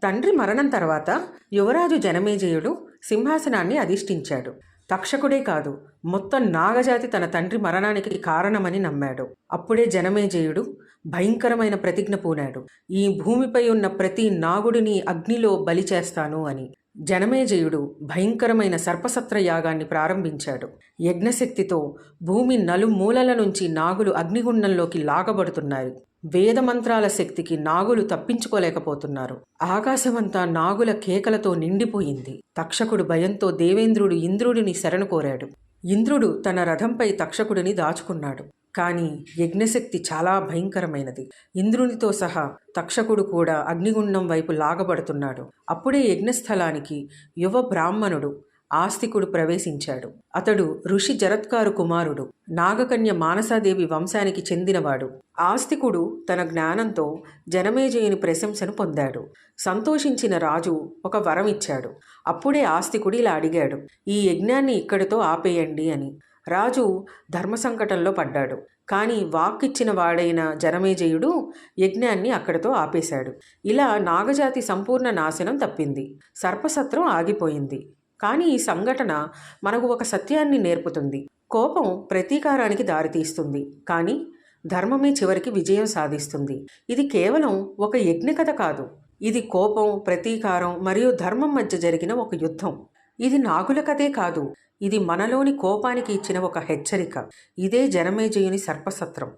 తండ్రి మరణం తర్వాత యువరాజు జనమేజయుడు సింహాసనాన్ని అధిష్ఠించాడు. తక్షకుడే కాదు, మొత్తం నాగజాతి తన తండ్రి మరణానికి కారణమని నమ్మాడు. అప్పుడే జనమేజయుడు భయంకరమైన ప్రతిజ్ఞ పూనాడు. ఈ భూమిపై ఉన్న ప్రతి నాగుడిని అగ్నిలో బలి చేస్తాను అని. జనమేజయుడు భయంకరమైన సర్పసత్ర యాగాన్ని ప్రారంభించాడు. యజ్ఞశక్తితో భూమి నలుమూలల నుంచి నాగులు అగ్నిగుండంలోకి లాగబడుతున్నాయి. వేదమంత్రాల శక్తికి నాగులు తప్పించుకోలేకపోతున్నారు. ఆకాశమంతా నాగుల కేకలతో నిండిపోయింది. తక్షకుడు భయంతో దేవేంద్రుడు ఇంద్రుడిని శరణు కోరాడు. ఇంద్రుడు తన రథంపై తక్షకుడిని దాచుకున్నాడు. కానీ యజ్ఞశక్తి చాలా భయంకరమైనది. ఇంద్రునితో సహా తక్షకుడు కూడా అగ్నిగుండం వైపు లాగబడుతున్నాడు. అప్పుడే యజ్ఞస్థలానికి యువ బ్రాహ్మణుడు ఆస్తికుడు ప్రవేశించాడు. అతడు ఋషి జరత్కారు కుమారుడు, నాగకన్య మానసాదేవి వంశానికి చెందినవాడు. ఆస్తికుడు తన జ్ఞానంతో జనమేజయుని ప్రశంసను పొందాడు. సంతోషించిన రాజు ఒక వరం ఇచ్చాడు. అప్పుడే ఆస్తికుడు ఇలా అడిగాడు, ఈ యజ్ఞాన్ని ఇక్కడితో ఆపేయండి అని. రాజు ధర్మ సంకటంలో పడ్డాడు. కానీ వాక్కిచ్చిన వాడైన జనమేజయుడు యజ్ఞాన్ని అక్కడితో ఆపేశాడు. ఇలా నాగజాతి సంపూర్ణ నాశనం తప్పింది. సర్పసత్రం ఆగిపోయింది. కానీ ఈ సంఘటన మనకు ఒక సత్యాన్ని నేర్పుతుంది. కోపం ప్రతీకారానికి దారితీస్తుంది, కానీ ధర్మమే చివరికి విజయం సాధిస్తుంది. ఇది కేవలం ఒక యజ్ఞకథ కాదు. ఇది కోపం, ప్రతీకారం మరియు ధర్మం మధ్య జరిగిన ఒక యుద్ధం. ఇది నాగుల కథే కాదు, ఇది మనలోని కోపానికి ఇచ్చిన ఒక హెచ్చరిక. ఇదే జనమేజయుని సర్పసత్రం.